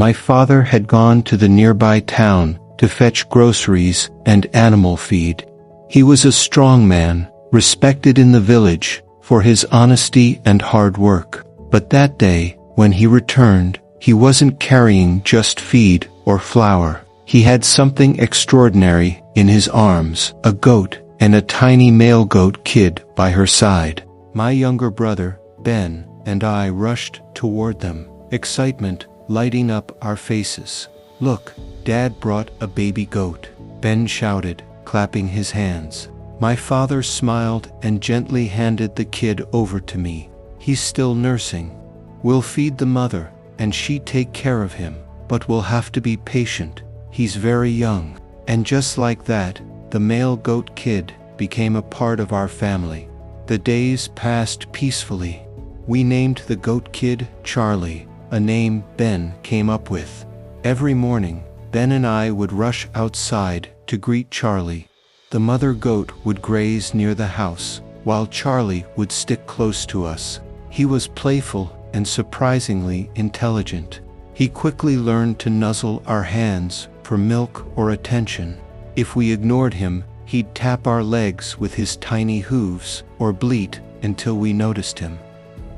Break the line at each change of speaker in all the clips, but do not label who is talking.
My father had gone to the nearby town to fetch groceries and animal feed. He was a strong man, respected in the village for his honesty and hard work. But that day, when he returned, he wasn't carrying just feed or flour. He had something extraordinary in his arms, a goat, and a tiny male goat kid by her side. My younger brother, Ben, and I rushed toward them, excitement lighting up our faces. "Look, Dad brought a baby goat," Ben shouted, clapping his hands. My father smiled and gently handed the kid over to me. "He's still nursing. We'll feed the mother, and she take care of him, but we'll have to be patient. He's very young." And just like that, the male goat kid became a part of our family. The days passed peacefully. We named the goat kid Charlie, a name Ben came up with. Every morning, Ben and I would rush outside to greet Charlie. The mother goat would graze near the house, while Charlie would stick close to us. He was playful and surprisingly intelligent. He quickly learned to nuzzle our hands for milk or attention. If we ignored him, he'd tap our legs with his tiny hooves or bleat until we noticed him.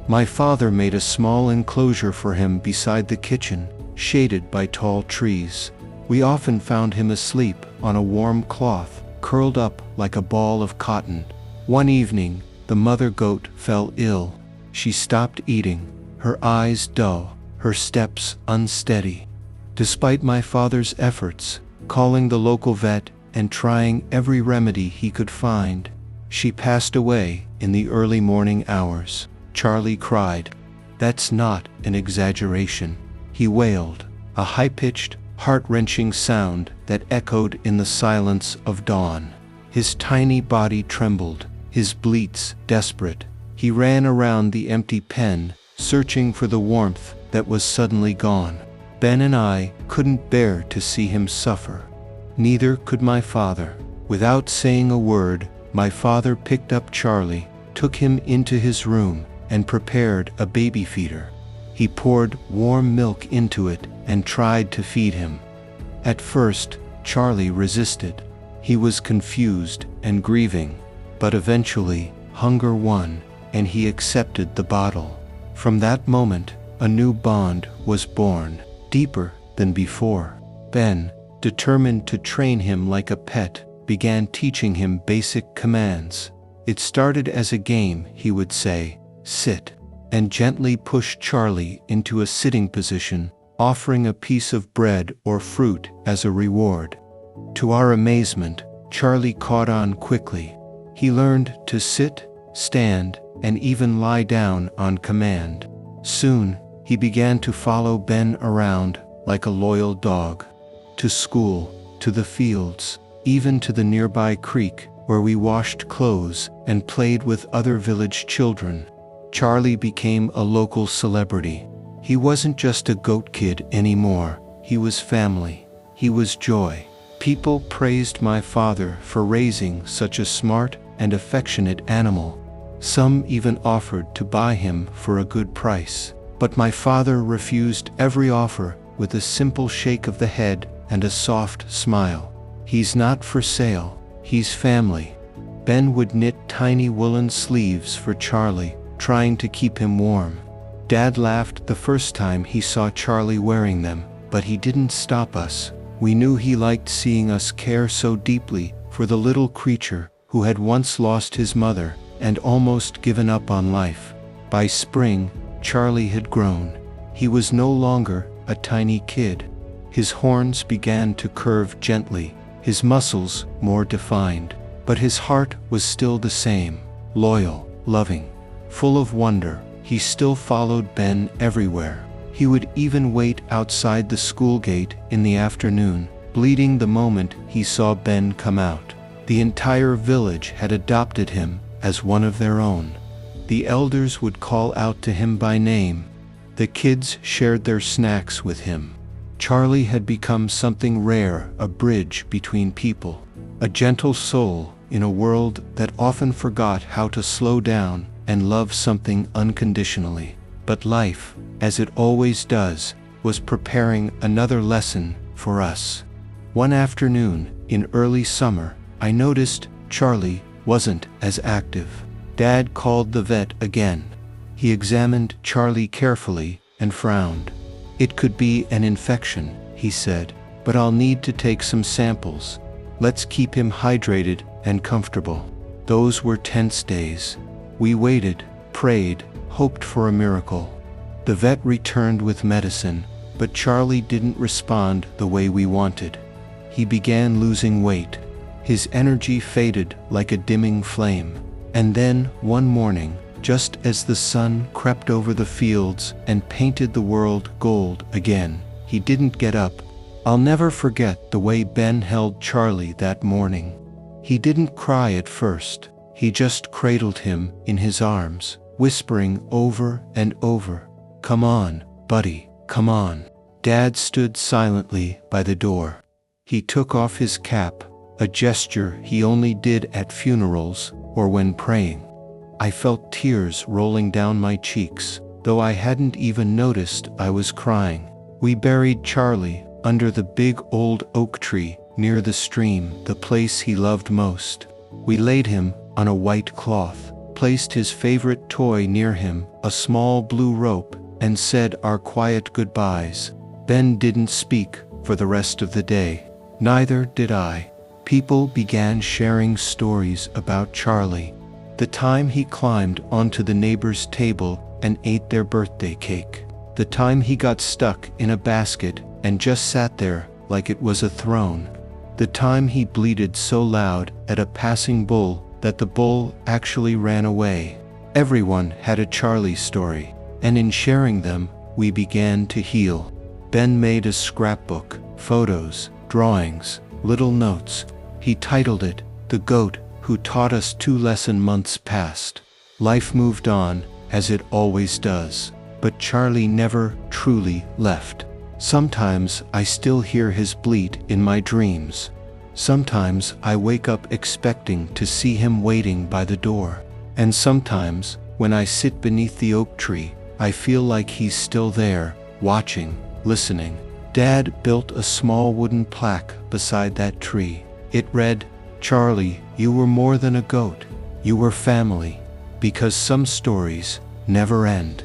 My father made a small enclosure for him beside the kitchen, shaded by tall trees. We often found him asleep on a warm cloth, curled up like a ball of cotton. One evening, the mother goat fell ill. She stopped eating, her eyes dull, her steps unsteady. Despite my father's efforts, calling the local vet and trying every remedy he could find, she passed away in the early morning hours. Charlie cried. "That's not an exaggeration," he wailed, a high-pitched, heart-wrenching sound that echoed in the silence of dawn. His tiny body trembled, his bleats desperate. He ran around the empty pen, searching for the warmth that was suddenly gone. Ben and I couldn't bear to see him suffer. Neither could my father. Without saying a word, my father picked up Charlie, took him into his room, and prepared a baby feeder. He poured warm milk into it and tried to feed him. At first, Charlie resisted. He was confused and grieving, but eventually, hunger won, and he accepted the bottle. From that moment, a new bond was born, deeper than before. Ben, determined to train him like a pet, began teaching him basic commands. It started as a game. He would say, "Sit," and gently push Charlie into a sitting position, offering a piece of bread or fruit as a reward. To our amazement, Charlie caught on quickly. He learned to sit, stand, and even lie down on command. Soon, he began to follow Ben around like a loyal dog. To school, to the fields, even to the nearby creek where we washed clothes and played with other village children. Charlie became a local celebrity. He wasn't just a goat kid anymore. He was family. He was joy. People praised my father for raising such a smart and affectionate animal. Some even offered to buy him for a good price. But my father refused every offer with a simple shake of the head and a soft smile. "He's not for sale. He's family." Ben would knit tiny woolen sleeves for Charlie, trying to keep him warm. Dad laughed the first time he saw Charlie wearing them, but he didn't stop us. We knew he liked seeing us care so deeply for the little creature who had once lost his mother and almost given up on life. By spring, Charlie had grown. He was no longer a tiny kid. His horns began to curve gently, his muscles more defined, but his heart was still the same, loyal, loving. Full of wonder, he still followed Ben everywhere. He would even wait outside the school gate in the afternoon, bleating the moment he saw Ben come out. The entire village had adopted him as one of their own. The elders would call out to him by name. The kids shared their snacks with him. Charlie had become something rare, a bridge between people, a gentle soul in a world that often forgot how to slow down and love something unconditionally. But life, as it always does, was preparing another lesson for us. One afternoon, in early summer, I noticed Charlie wasn't as active. Dad called the vet again. He examined Charlie carefully and frowned. "It could be an infection," he said, "but I'll need to take some samples. Let's keep him hydrated and comfortable." Those were tense days. We waited, prayed, hoped for a miracle. The vet returned with medicine, but Charlie didn't respond the way we wanted. He began losing weight. His energy faded like a dimming flame. And then, one morning, just as the sun crept over the fields and painted the world gold again, he didn't get up. I'll never forget the way Ben held Charlie that morning. He didn't cry at first. He just cradled him in his arms, whispering over and over, "Come on, buddy, come on." Dad stood silently by the door. He took off his cap, a gesture he only did at funerals or when praying. I felt tears rolling down my cheeks, though I hadn't even noticed I was crying. We buried Charlie under the big old oak tree near the stream, the place he loved most. We laid him on a white cloth, placed his favorite toy near him, a small blue rope, and said our quiet goodbyes. Ben didn't speak for the rest of the day. Neither did I. People began sharing stories about Charlie. The time he climbed onto the neighbor's table and ate their birthday cake. The time he got stuck in a basket and just sat there like it was a throne. The time he bleated so loud at a passing bull that the bull actually ran away. Everyone had a Charlie story, and in sharing them, we began to heal. Ben made a scrapbook, photos, drawings, little notes. He titled it, "The Goat Who Taught Us 2 Lesson Months Past." Life moved on, as it always does, but Charlie never truly left. Sometimes I still hear his bleat in my dreams. Sometimes I wake up expecting to see him waiting by the door. And sometimes, when I sit beneath the oak tree, I feel like he's still there, watching, listening. Dad built a small wooden plaque beside that tree. It read, "Charlie, you were more than a goat. You were family." Because some stories never end.